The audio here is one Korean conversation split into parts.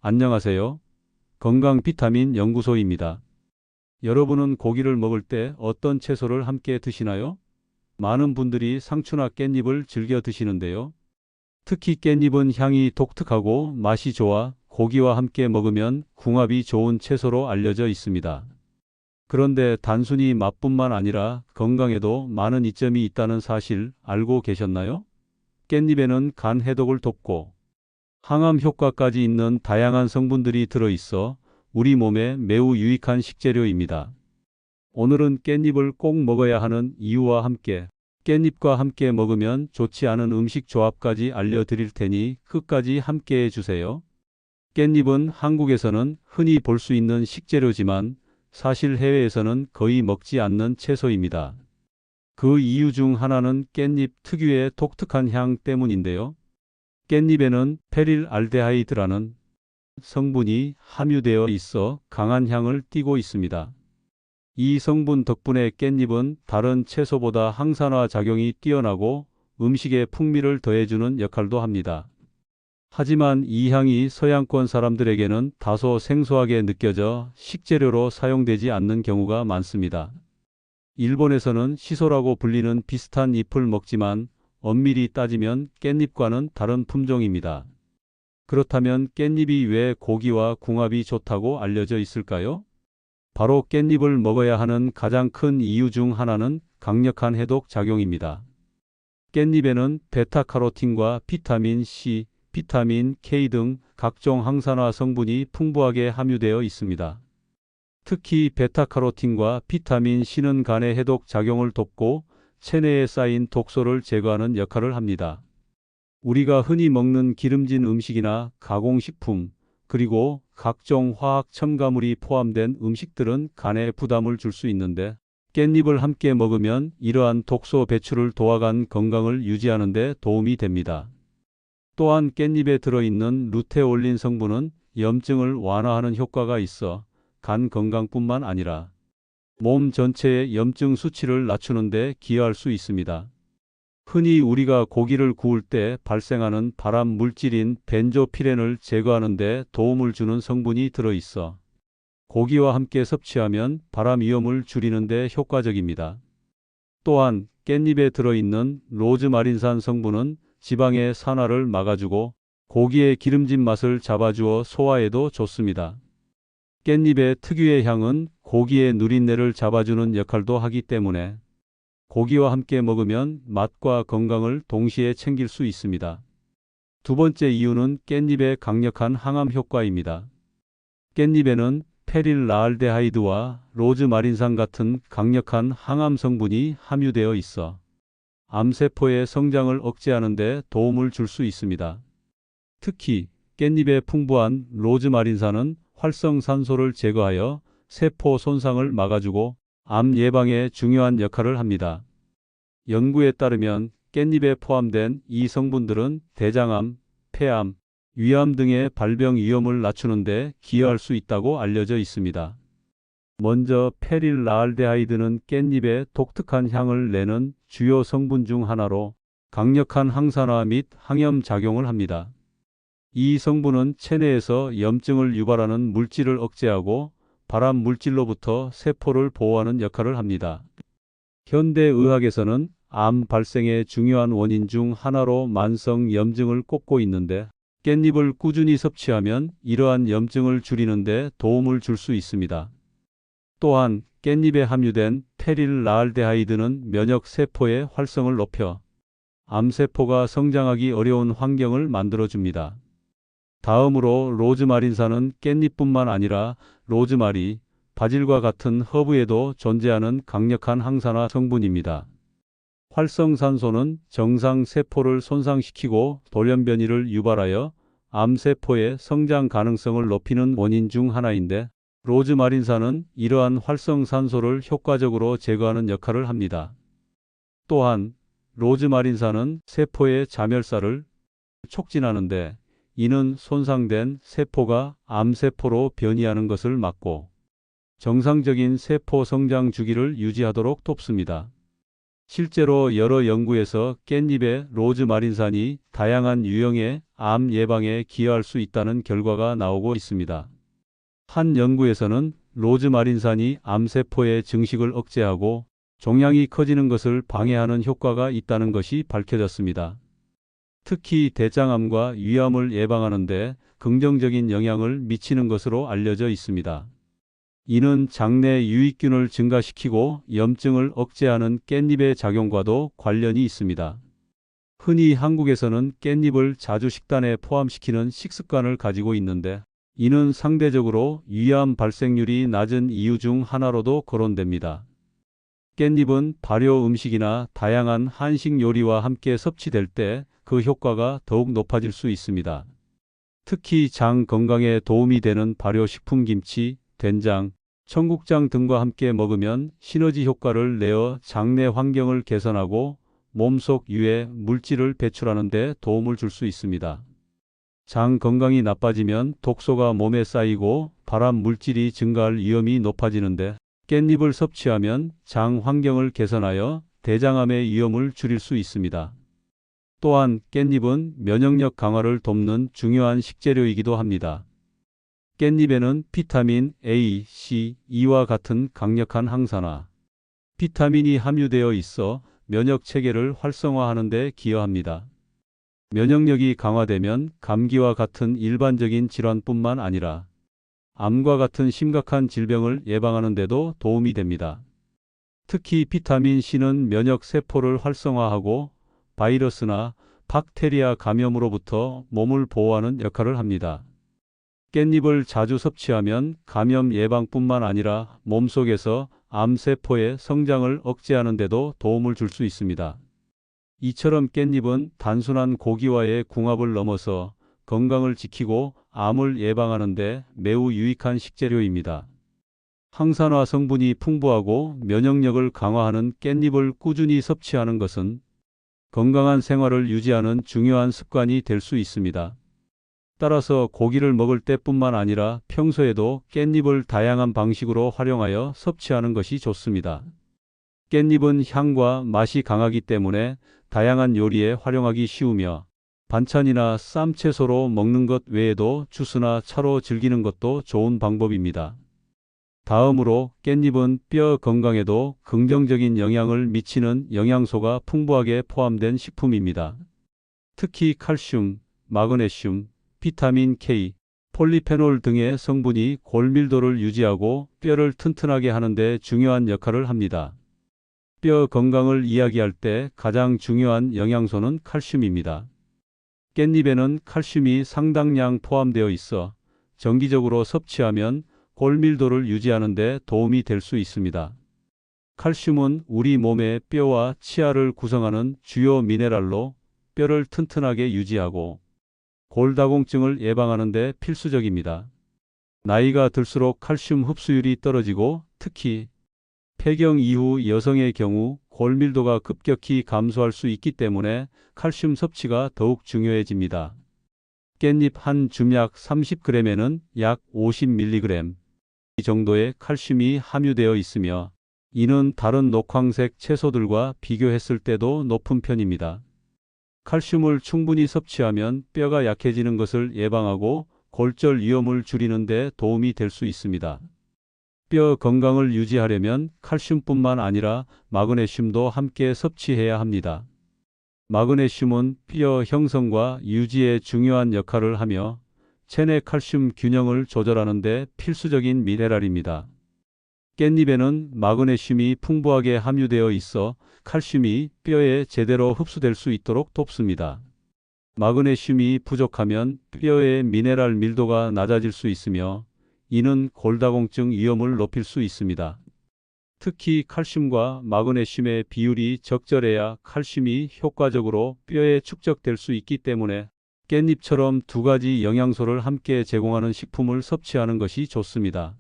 안녕하세요. 건강 비타민 연구소입니다. 여러분은 고기를 먹을 때 어떤 채소를 함께 드시나요? 많은 분들이 상추나 깻잎을 즐겨 드시는데요. 특히 깻잎은 향이 독특하고 맛이 좋아 고기와 함께 먹으면 궁합이 좋은 채소로 알려져 있습니다. 그런데 단순히 맛뿐만 아니라 건강에도 많은 이점이 있다는 사실 알고 계셨나요? 깻잎에는 간 해독을 돕고 항암 효과까지 있는 다양한 성분들이 들어있어 우리 몸에 매우 유익한 식재료입니다. 오늘은 깻잎을 꼭 먹어야 하는 이유와 함께 깻잎과 함께 먹으면 좋지 않은 음식 조합까지 알려드릴 테니 끝까지 함께 해주세요. 깻잎은 한국에서는 흔히 볼 수 있는 식재료지만 사실 해외에서는 거의 먹지 않는 채소입니다. 그 이유 중 하나는 깻잎 특유의 독특한 향 때문인데요. 깻잎에는 페릴알데하이드라는 성분이 함유되어 있어 강한 향을 띠고 있습니다. 이 성분 덕분에 깻잎은 다른 채소보다 항산화 작용이 뛰어나고 음식의 풍미를 더해주는 역할도 합니다. 하지만 이 향이 서양권 사람들에게는 다소 생소하게 느껴져 식재료로 사용되지 않는 경우가 많습니다. 일본에서는 시소라고 불리는 비슷한 잎을 먹지만 엄밀히 따지면 깻잎과는 다른 품종입니다. 그렇다면 깻잎이 왜 고기와 궁합이 좋다고 알려져 있을까요? 바로 깻잎을 먹어야 하는 가장 큰 이유 중 하나는 강력한 해독 작용입니다. 깻잎에는 베타카로틴과 비타민 C, 비타민 K 등 각종 항산화 성분이 풍부하게 함유되어 있습니다. 특히 베타카로틴과 비타민 C는 간의 해독 작용을 돕고 체내에 쌓인 독소를 제거하는 역할을 합니다. 우리가 흔히 먹는 기름진 음식이나 가공식품, 그리고 각종 화학 첨가물이 포함된 음식들은 간에 부담을 줄 수 있는데 깻잎을 함께 먹으면 이러한 독소 배출을 도와간 건강을 유지하는 데 도움이 됩니다. 또한 깻잎에 들어있는 루테올린 성분은 염증을 완화하는 효과가 있어 간 건강뿐만 아니라 몸 전체의 염증 수치를 낮추는 데 기여할 수 있습니다. 흔히 우리가 고기를 구울 때 발생하는 발암 물질인 벤조피렌을 제거하는 데 도움을 주는 성분이 들어있어 고기와 함께 섭취하면 발암 위험을 줄이는 데 효과적입니다. 또한 깻잎에 들어있는 로즈마린산 성분은 지방의 산화를 막아주고 고기의 기름진 맛을 잡아주어 소화에도 좋습니다. 깻잎의 특유의 향은 고기의 누린내를 잡아주는 역할도 하기 때문에 고기와 함께 먹으면 맛과 건강을 동시에 챙길 수 있습니다. 두 번째 이유는 깻잎의 강력한 항암 효과입니다. 깻잎에는 페릴알데하이드와 로즈마린산 같은 강력한 항암 성분이 함유되어 있어 암세포의 성장을 억제하는 데 도움을 줄 수 있습니다. 특히 깻잎에 풍부한 로즈마린산은 활성산소를 제거하여 세포 손상을 막아주고 암 예방에 중요한 역할을 합니다. 연구에 따르면 깻잎에 포함된 이 성분들은 대장암, 폐암, 위암 등의 발병 위험을 낮추는 데 기여할 수 있다고 알려져 있습니다. 먼저 페릴알데하이드는 깻잎의 독특한 향을 내는 주요 성분 중 하나로 강력한 항산화 및 항염 작용을 합니다. 이 성분은 체내에서 염증을 유발하는 물질을 억제하고 발암 물질로부터 세포를 보호하는 역할을 합니다. 현대의학에서는 암 발생의 중요한 원인 중 하나로 만성 염증을 꼽고 있는데 깻잎을 꾸준히 섭취하면 이러한 염증을 줄이는 데 도움을 줄 수 있습니다. 또한 깻잎에 함유된 페릴알데하이드는 면역 세포의 활성을 높여 암세포가 성장하기 어려운 환경을 만들어줍니다. 다음으로 로즈마린산은 깻잎뿐만 아니라 로즈마리, 바질과 같은 허브에도 존재하는 강력한 항산화 성분입니다. 활성산소는 정상 세포를 손상시키고 돌연변이를 유발하여 암세포의 성장 가능성을 높이는 원인 중 하나인데 로즈마린산은 이러한 활성산소를 효과적으로 제거하는 역할을 합니다. 또한 로즈마린산은 세포의 자멸사를 촉진하는데 이는 손상된 세포가 암세포로 변이하는 것을 막고 정상적인 세포 성장 주기를 유지하도록 돕습니다. 실제로 여러 연구에서 깻잎의 로즈마린산이 다양한 유형의 암 예방에 기여할 수 있다는 결과가 나오고 있습니다. 한 연구에서는 로즈마린산이 암세포의 증식을 억제하고 종양이 커지는 것을 방해하는 효과가 있다는 것이 밝혀졌습니다. 특히 대장암과 위암을 예방하는 데 긍정적인 영향을 미치는 것으로 알려져 있습니다. 이는 장내 유익균을 증가시키고 염증을 억제하는 깻잎의 작용과도 관련이 있습니다. 흔히 한국에서는 깻잎을 자주 식단에 포함시키는 식습관을 가지고 있는데 이는 상대적으로 위암 발생률이 낮은 이유 중 하나로도 거론됩니다. 깻잎은 발효 음식이나 다양한 한식 요리와 함께 섭취될 때 그 효과가 더욱 높아질 수 있습니다. 특히 장 건강에 도움이 되는 발효식품 김치, 된장, 청국장 등과 함께 먹으면 시너지 효과를 내어 장내 환경을 개선하고 몸속 유해 물질을 배출하는 데 도움을 줄 수 있습니다. 장 건강이 나빠지면 독소가 몸에 쌓이고 발암 물질이 증가할 위험이 높아지는데 깻잎을 섭취하면 장 환경을 개선하여 대장암의 위험을 줄일 수 있습니다. 또한 깻잎은 면역력 강화를 돕는 중요한 식재료이기도 합니다. 깻잎에는 비타민 A, C, E와 같은 강력한 항산화, 비타민이 함유되어 있어 면역 체계를 활성화하는 데 기여합니다. 면역력이 강화되면 감기와 같은 일반적인 질환뿐만 아니라 암과 같은 심각한 질병을 예방하는 데도 도움이 됩니다. 특히 비타민 C는 면역 세포를 활성화하고 바이러스나 박테리아 감염으로부터 몸을 보호하는 역할을 합니다. 깻잎을 자주 섭취하면 감염 예방뿐만 아니라 몸속에서 암세포의 성장을 억제하는 데도 도움을 줄 수 있습니다. 이처럼 깻잎은 단순한 고기와의 궁합을 넘어서 건강을 지키고 암을 예방하는 데 매우 유익한 식재료입니다. 항산화 성분이 풍부하고 면역력을 강화하는 깻잎을 꾸준히 섭취하는 것은 건강한 생활을 유지하는 중요한 습관이 될 수 있습니다. 따라서 고기를 먹을 때뿐만 아니라 평소에도 깻잎을 다양한 방식으로 활용하여 섭취하는 것이 좋습니다. 깻잎은 향과 맛이 강하기 때문에 다양한 요리에 활용하기 쉬우며 반찬이나 쌈 채소로 먹는 것 외에도 주스나 차로 즐기는 것도 좋은 방법입니다. 다음으로 깻잎은 뼈 건강에도 긍정적인 영향을 미치는 영양소가 풍부하게 포함된 식품입니다. 특히 칼슘, 마그네슘, 비타민 K, 폴리페놀 등의 성분이 골밀도를 유지하고 뼈를 튼튼하게 하는 데 중요한 역할을 합니다. 뼈 건강을 이야기할 때 가장 중요한 영양소는 칼슘입니다. 깻잎에는 칼슘이 상당량 포함되어 있어 정기적으로 섭취하면 골밀도를 유지하는 데 도움이 될 수 있습니다. 칼슘은 우리 몸의 뼈와 치아를 구성하는 주요 미네랄로 뼈를 튼튼하게 유지하고 골다공증을 예방하는 데 필수적입니다. 나이가 들수록 칼슘 흡수율이 떨어지고 특히 폐경 이후 여성의 경우 골밀도가 급격히 감소할 수 있기 때문에 칼슘 섭취가 더욱 중요해집니다. 깻잎 한 줌약 30g에는 약 50mg 정도의 칼슘이 함유되어 있으며 이는 다른 녹황색 채소들과 비교했을 때도 높은 편입니다. 칼슘을 충분히 섭취하면 뼈가 약해지는 것을 예방하고 골절 위험을 줄이는 데 도움이 될 수 있습니다. 뼈 건강을 유지하려면 칼슘뿐만 아니라 마그네슘도 함께 섭취해야 합니다. 마그네슘은 뼈 형성과 유지에 중요한 역할을 하며 체내 칼슘 균형을 조절하는 데 필수적인 미네랄입니다. 깻잎에는 마그네슘이 풍부하게 함유되어 있어 칼슘이 뼈에 제대로 흡수될 수 있도록 돕습니다. 마그네슘이 부족하면 뼈의 미네랄 밀도가 낮아질 수 있으며 이는 골다공증 위험을 높일 수 있습니다. 특히 칼슘과 마그네슘의 비율이 적절해야 칼슘이 효과적으로 뼈에 축적될 수 있기 때문에 깻잎처럼 두 가지 영양소를 함께 제공하는 식품을 섭취하는 것이 좋습니다.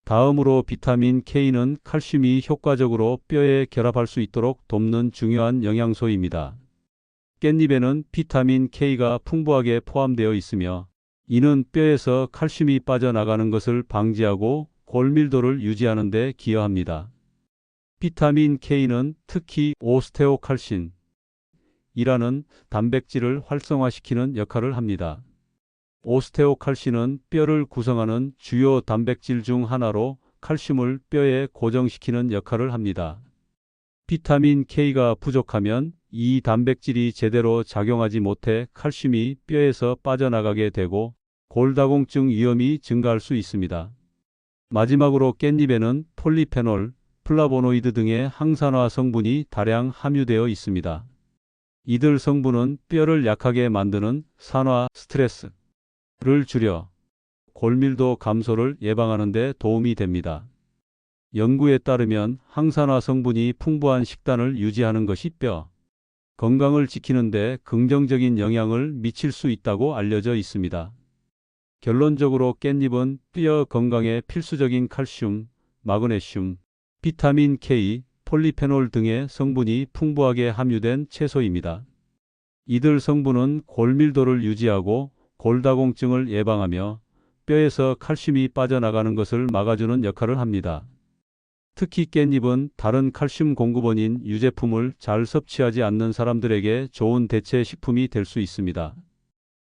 다음으로 비타민 K는 칼슘이 효과적으로 뼈에 결합할 수 있도록 돕는 중요한 영양소입니다. 깻잎에는 비타민 K가 풍부하게 포함되어 있으며 이는 뼈에서 칼슘이 빠져나가는 것을 방지하고 골밀도를 유지하는 데 기여합니다. 비타민 K는 특히 오스테오칼신이라는 단백질을 활성화시키는 역할을 합니다. 오스테오칼신은 뼈를 구성하는 주요 단백질 중 하나로 칼슘을 뼈에 고정시키는 역할을 합니다. 비타민 K가 부족하면 이 단백질이 제대로 작용하지 못해 칼슘이 뼈에서 빠져나가게 되고 골다공증 위험이 증가할 수 있습니다. 마지막으로 깻잎에는 폴리페놀, 플라보노이드 등의 항산화 성분이 다량 함유되어 있습니다. 이들 성분은 뼈를 약하게 만드는 산화 스트레스를 줄여 골밀도 감소를 예방하는 데 도움이 됩니다. 연구에 따르면 항산화 성분이 풍부한 식단을 유지하는 것이 뼈 건강을 지키는 데 긍정적인 영향을 미칠 수 있다고 알려져 있습니다. 결론적으로 깻잎은 뼈 건강에 필수적인 칼슘, 마그네슘, 비타민 K, 폴리페놀 등의 성분이 풍부하게 함유된 채소입니다. 이들 성분은 골밀도를 유지하고 골다공증을 예방하며 뼈에서 칼슘이 빠져나가는 것을 막아주는 역할을 합니다. 특히 깻잎은 다른 칼슘 공급원인 유제품을 잘 섭취하지 않는 사람들에게 좋은 대체 식품이 될 수 있습니다.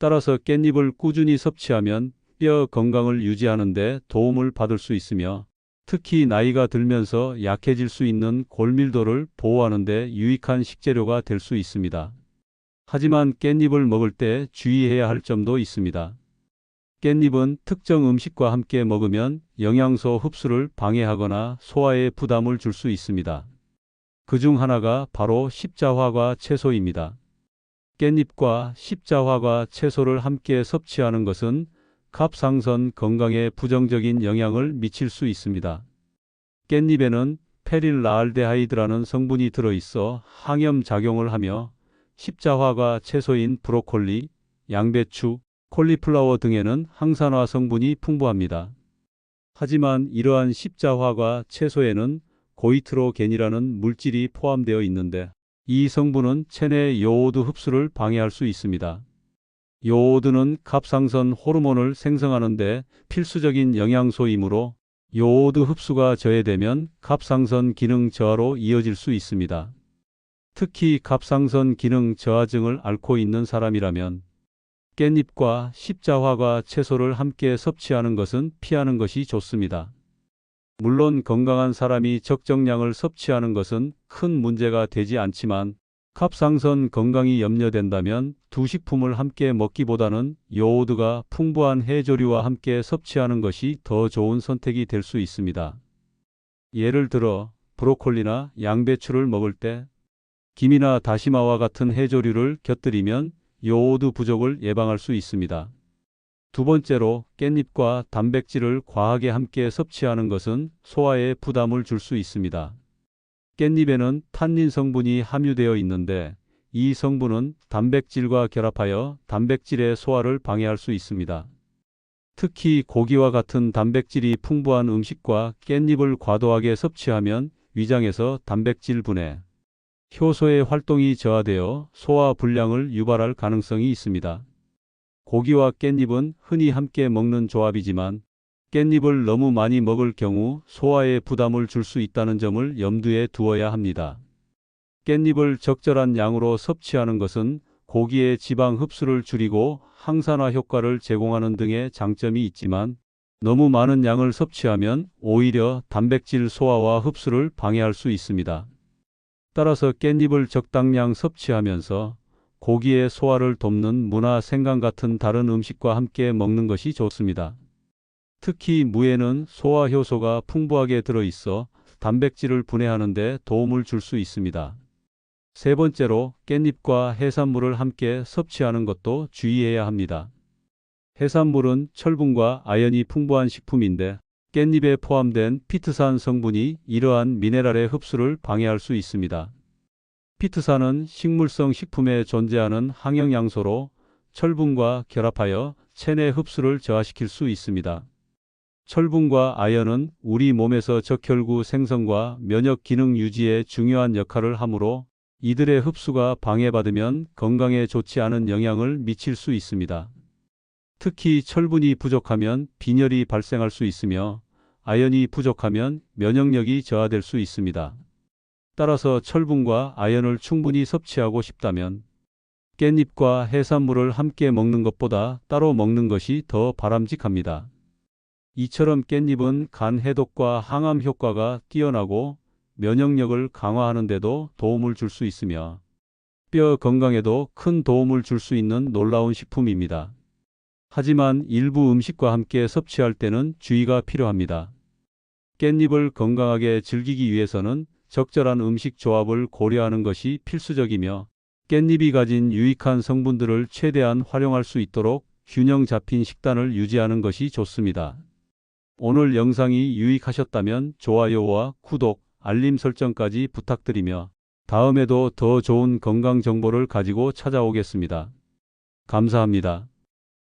따라서 깻잎을 꾸준히 섭취하면 뼈 건강을 유지하는 데 도움을 받을 수 있으며 특히 나이가 들면서 약해질 수 있는 골밀도를 보호하는 데 유익한 식재료가 될 수 있습니다. 하지만 깻잎을 먹을 때 주의해야 할 점도 있습니다. 깻잎은 특정 음식과 함께 먹으면 영양소 흡수를 방해하거나 소화에 부담을 줄 수 있습니다. 그중 하나가 바로 십자화과 채소입니다. 깻잎과 십자화과 채소를 함께 섭취하는 것은 갑상선 건강에 부정적인 영향을 미칠 수 있습니다. 깻잎에는 페릴알데하이드라는 성분이 들어있어 항염 작용을 하며 십자화과 채소인 브로콜리, 양배추, 콜리플라워 등에는 항산화 성분이 풍부합니다. 하지만 이러한 십자화과 채소에는 고이트로겐이라는 물질이 포함되어 있는데 이 성분은 체내 요오드 흡수를 방해할 수 있습니다. 요오드는 갑상선 호르몬을 생성하는 데 필수적인 영양소이므로 요오드 흡수가 저해되면 갑상선 기능 저하로 이어질 수 있습니다. 특히 갑상선 기능 저하증을 앓고 있는 사람이라면 깻잎과 십자화과 채소를 함께 섭취하는 것은 피하는 것이 좋습니다. 물론 건강한 사람이 적정량을 섭취하는 것은 큰 문제가 되지 않지만 갑상선 건강이 염려된다면 두 식품을 함께 먹기보다는 요오드가 풍부한 해조류와 함께 섭취하는 것이 더 좋은 선택이 될 수 있습니다. 예를 들어 브로콜리나 양배추를 먹을 때 김이나 다시마와 같은 해조류를 곁들이면 요오드 부족을 예방할 수 있습니다. 두 번째로 깻잎과 단백질을 과하게 함께 섭취하는 것은 소화에 부담을 줄 수 있습니다. 깻잎에는 탄닌 성분이 함유되어 있는데 이 성분은 단백질과 결합하여 단백질의 소화를 방해할 수 있습니다. 특히 고기와 같은 단백질이 풍부한 음식과 깻잎을 과도하게 섭취하면 위장에서 단백질 분해, 효소의 활동이 저하되어 소화 불량을 유발할 가능성이 있습니다. 고기와 깻잎은 흔히 함께 먹는 조합이지만 깻잎을 너무 많이 먹을 경우 소화에 부담을 줄 수 있다는 점을 염두에 두어야 합니다. 깻잎을 적절한 양으로 섭취하는 것은 고기의 지방 흡수를 줄이고 항산화 효과를 제공하는 등의 장점이 있지만 너무 많은 양을 섭취하면 오히려 단백질 소화와 흡수를 방해할 수 있습니다. 따라서 깻잎을 적당량 섭취하면서 고기의 소화를 돕는 무나 생강 같은 다른 음식과 함께 먹는 것이 좋습니다. 특히 무에는 소화 효소가 풍부하게 들어있어 단백질을 분해하는 데 도움을 줄 수 있습니다. 세 번째로 깻잎과 해산물을 함께 섭취하는 것도 주의해야 합니다. 해산물은 철분과 아연이 풍부한 식품인데 깻잎에 포함된 피트산 성분이 이러한 미네랄의 흡수를 방해할 수 있습니다. 피트산은 식물성 식품에 존재하는 항영양소로 철분과 결합하여 체내 흡수를 저하시킬 수 있습니다. 철분과 아연은 우리 몸에서 적혈구 생성과 면역 기능 유지에 중요한 역할을 하므로 이들의 흡수가 방해받으면 건강에 좋지 않은 영향을 미칠 수 있습니다. 특히 철분이 부족하면 빈혈이 발생할 수 있으며 아연이 부족하면 면역력이 저하될 수 있습니다. 따라서 철분과 아연을 충분히 섭취하고 싶다면 깻잎과 해산물을 함께 먹는 것보다 따로 먹는 것이 더 바람직합니다. 이처럼 깻잎은 간 해독과 항암 효과가 뛰어나고 면역력을 강화하는 데도 도움을 줄 수 있으며 뼈 건강에도 큰 도움을 줄 수 있는 놀라운 식품입니다. 하지만 일부 음식과 함께 섭취할 때는 주의가 필요합니다. 깻잎을 건강하게 즐기기 위해서는 적절한 음식 조합을 고려하는 것이 필수적이며 깻잎이 가진 유익한 성분들을 최대한 활용할 수 있도록 균형 잡힌 식단을 유지하는 것이 좋습니다. 오늘 영상이 유익하셨다면 좋아요와 구독, 알림 설정까지 부탁드리며 다음에도 더 좋은 건강 정보를 가지고 찾아오겠습니다. 감사합니다.